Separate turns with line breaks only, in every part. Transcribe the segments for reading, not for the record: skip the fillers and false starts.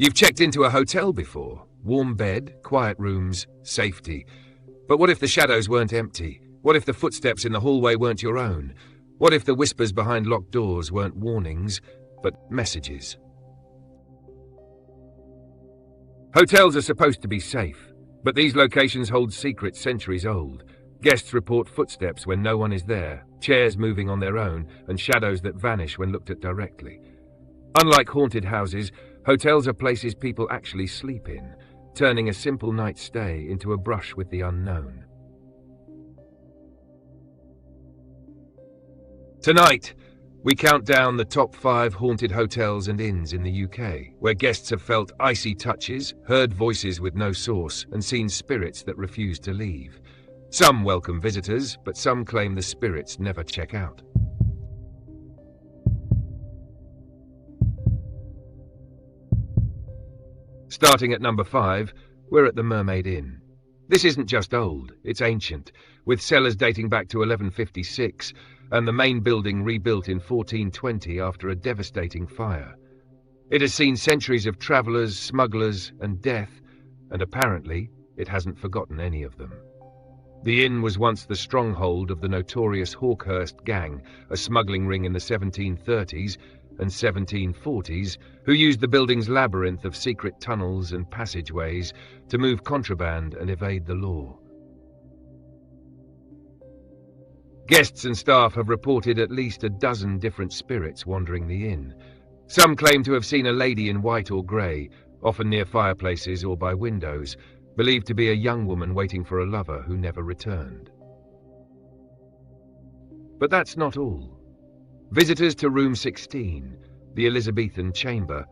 You've checked into a hotel before. Warm bed, quiet rooms, safety. But what if the shadows weren't empty? What if the footsteps in the hallway weren't your own? What if the whispers behind locked doors weren't warnings, but messages? Hotels are supposed to be safe, but these locations hold secrets centuries old. Guests report footsteps when no one is there, chairs moving on their own, and shadows that vanish when looked at directly. Unlike haunted houses, hotels are places people actually sleep in, turning a simple night's stay into a brush with the unknown. Tonight, we count down the top 5 haunted hotels and inns in the UK, where guests have felt icy touches, heard voices with no source, and seen spirits that refuse to leave. Some welcome visitors, but some claim the spirits never check out. Starting at number 5, we're at the Mermaid Inn. This isn't just old, it's ancient, with cellars dating back to 1156, and the main building rebuilt in 1420 after a devastating fire. It has seen centuries of travellers, smugglers, and death, and apparently it hasn't forgotten any of them. The inn was once the stronghold of the notorious Hawkhurst gang, a smuggling ring in the 1730s and 1740s, who used the building's labyrinth of secret tunnels and passageways to move contraband and evade the law. Guests and staff have reported at least a dozen different spirits wandering the inn. Some claim to have seen a lady in white or grey, often near fireplaces or by windows, believed to be a young woman waiting for a lover who never returned. But that's not all. Visitors to room 16, the Elizabethan chamber,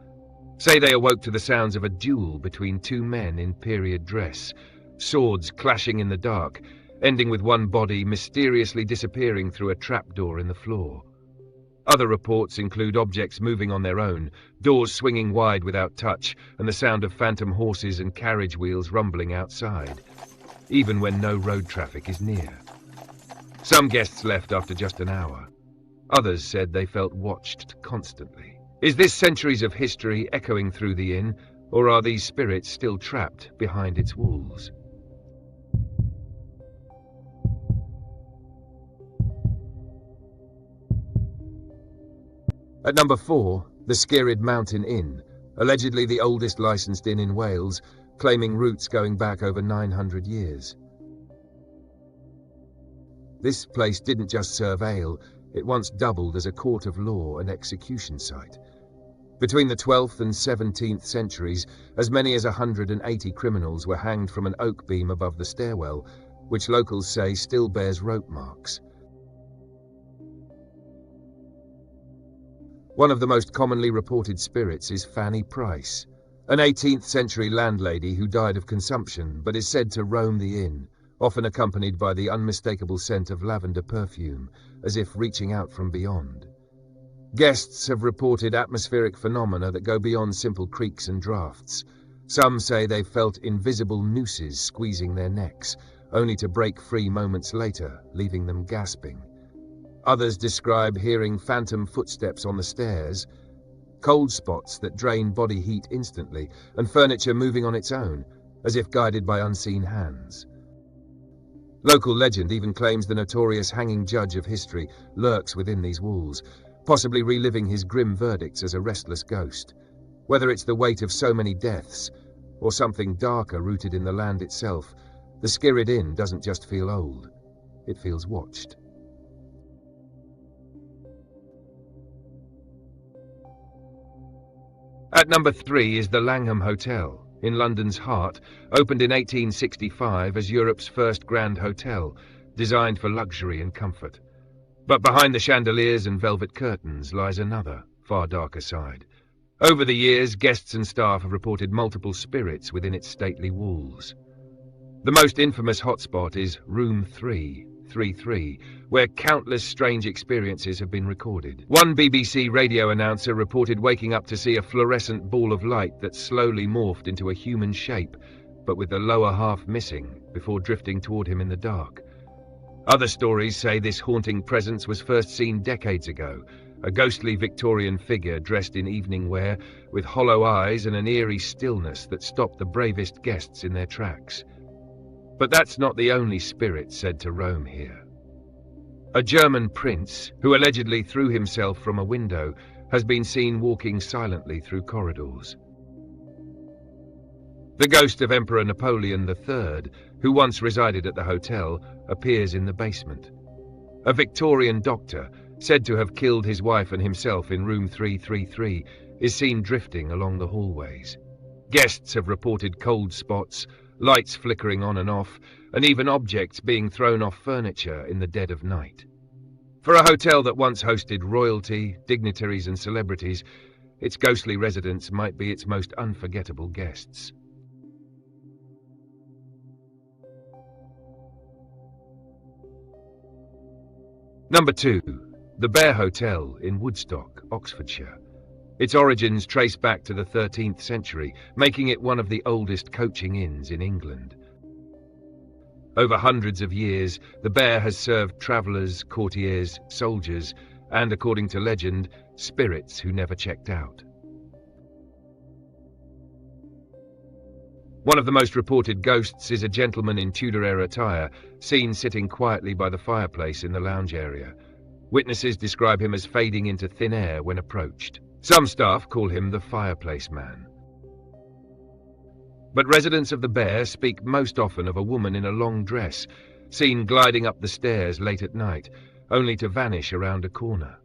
say they awoke to the sounds of a duel between 2 men in period dress, swords clashing in the dark, ending with one body mysteriously disappearing through a trapdoor in the floor. Other reports include objects moving on their own, doors swinging wide without touch, and the sound of phantom horses and carriage wheels rumbling outside, even when no road traffic is near. Some guests left after just an hour. Others said they felt watched constantly. Is this centuries of history echoing through the inn, or are these spirits still trapped behind its walls? At number 4, the Skirrid Mountain Inn, allegedly the oldest licensed inn in Wales, claiming roots going back over 900 years. This place didn't just serve ale, it once doubled as a court of law and execution site. Between the 12th and 17th centuries, as many as 180 criminals were hanged from an oak beam above the stairwell, which locals say still bears rope marks. One of the most commonly reported spirits is Fanny Price, an 18th century landlady who died of consumption but is said to roam the inn, often accompanied by the unmistakable scent of lavender perfume, as if reaching out from beyond. Guests have reported atmospheric phenomena that go beyond simple creaks and drafts. Some say they've felt invisible nooses squeezing their necks, only to break free moments later, leaving them gasping. Others describe hearing phantom footsteps on the stairs, cold spots that drain body heat instantly, and furniture moving on its own, as if guided by unseen hands. Local legend even claims the notorious hanging judge of history lurks within these walls, possibly reliving his grim verdicts as a restless ghost. Whether it's the weight of so many deaths, or something darker rooted in the land itself, the Skirrid Inn doesn't just feel old, it feels watched. At number 3 is the Langham Hotel, in London's heart, opened in 1865 as Europe's first grand hotel, designed for luxury and comfort. But behind the chandeliers and velvet curtains lies another, far darker side. Over the years, guests and staff have reported multiple spirits within its stately walls. The most infamous hotspot is Room 333, where countless strange experiences have been recorded. One BBC radio announcer reported waking up to see a fluorescent ball of light that slowly morphed into a human shape, but with the lower half missing, before drifting toward him in the dark. Other stories say this haunting presence was first seen decades ago, a ghostly Victorian figure dressed in evening wear, with hollow eyes and an eerie stillness that stopped the bravest guests in their tracks. But that's not the only spirit said to roam here. A German prince, who allegedly threw himself from a window, has been seen walking silently through corridors. The ghost of Emperor Napoleon III, who once resided at the hotel, appears in the basement. A Victorian doctor, said to have killed his wife and himself in room 333, is seen drifting along the hallways. Guests have reported cold spots, lights flickering on and off, and even objects being thrown off furniture in the dead of night. For a hotel that once hosted royalty, dignitaries and celebrities, its ghostly residents might be its most unforgettable guests. Number 2. The Bear Hotel in Woodstock, Oxfordshire. Its origins trace back to the 13th century, making it one of the oldest coaching inns in England. Over hundreds of years, the Bear has served travellers, courtiers, soldiers, and, according to legend, spirits who never checked out. One of the most reported ghosts is a gentleman in Tudor-era attire, seen sitting quietly by the fireplace in the lounge area. Witnesses describe him as fading into thin air when approached. Some staff call him the fireplace man. But residents of the Bear speak most often of a woman in a long dress, seen gliding up the stairs late at night, only to vanish around a corner.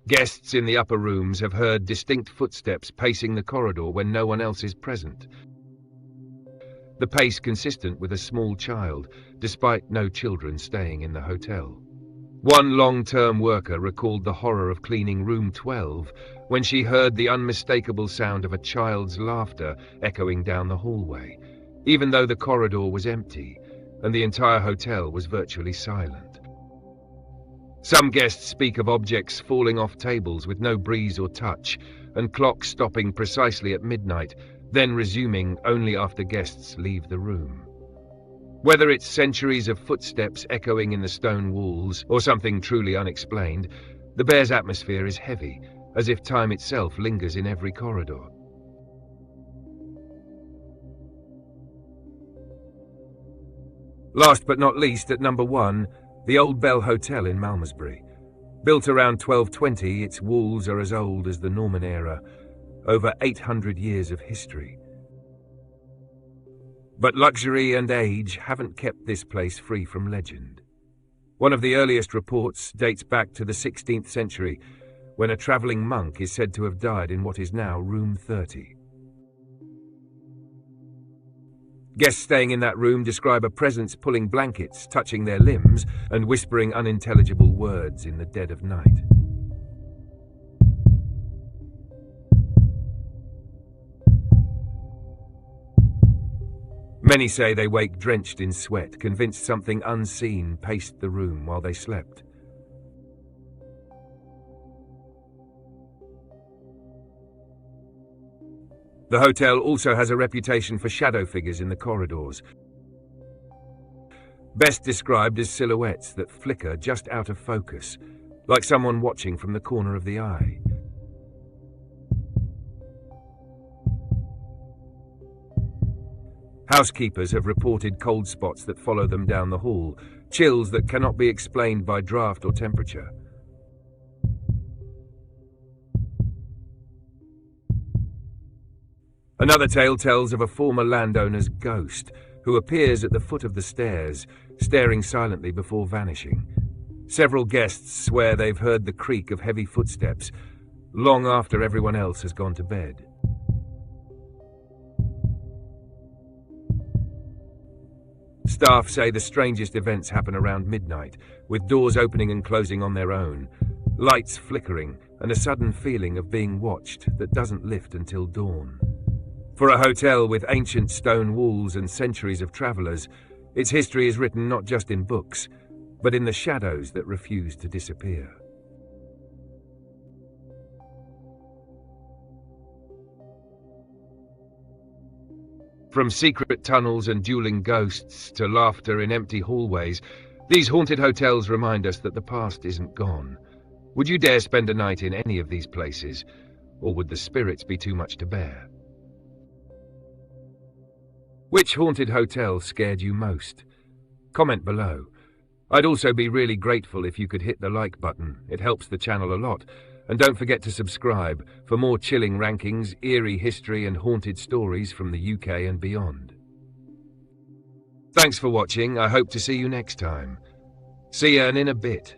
Guests in the upper rooms have heard distinct footsteps pacing the corridor when no one else is present. The pace consistent with a small child, despite no children staying in the hotel. One long-term worker recalled the horror of cleaning room 12 when she heard the unmistakable sound of a child's laughter echoing down the hallway, even though the corridor was empty and the entire hotel was virtually silent. Some guests speak of objects falling off tables with no breeze or touch, and clocks stopping precisely at midnight, then resuming only after guests leave the room. Whether it's centuries of footsteps echoing in the stone walls or something truly unexplained, the Bear's atmosphere is heavy, as if time itself lingers in every corridor. Last but not least, at number 1, the Old Bell Hotel in Malmesbury. Built around 1220, its walls are as old as the Norman era, over 800 years of history. But luxury and age haven't kept this place free from legend. One of the earliest reports dates back to the 16th century, when a travelling monk is said to have died in what is now room 30. Guests staying in that room describe a presence pulling blankets, touching their limbs, and whispering unintelligible words in the dead of night. Many say they wake drenched in sweat, convinced something unseen paced the room while they slept. The hotel also has a reputation for shadow figures in the corridors, best described as silhouettes that flicker just out of focus, like someone watching from the corner of the eye. Housekeepers have reported cold spots that follow them down the hall, chills that cannot be explained by draft or temperature. Another tale tells of a former landowner's ghost who appears at the foot of the stairs, staring silently before vanishing. Several guests swear they've heard the creak of heavy footsteps long after everyone else has gone to bed. Staff say the strangest events happen around midnight, with doors opening and closing on their own, lights flickering, and a sudden feeling of being watched that doesn't lift until dawn. For a hotel with ancient stone walls and centuries of travellers, its history is written not just in books, but in the shadows that refuse to disappear. From secret tunnels and dueling ghosts to laughter in empty hallways, these haunted hotels remind us that the past isn't gone. Would you dare spend a night in any of these places, or would the spirits be too much to bear? Which haunted hotel scared you most? Comment below. I'd also be really grateful if you could hit the like button. It helps the channel a lot. And don't forget to subscribe for more chilling rankings, eerie history and haunted stories from the UK and beyond. Thanks for watching. I hope to see you next time. See you in a bit.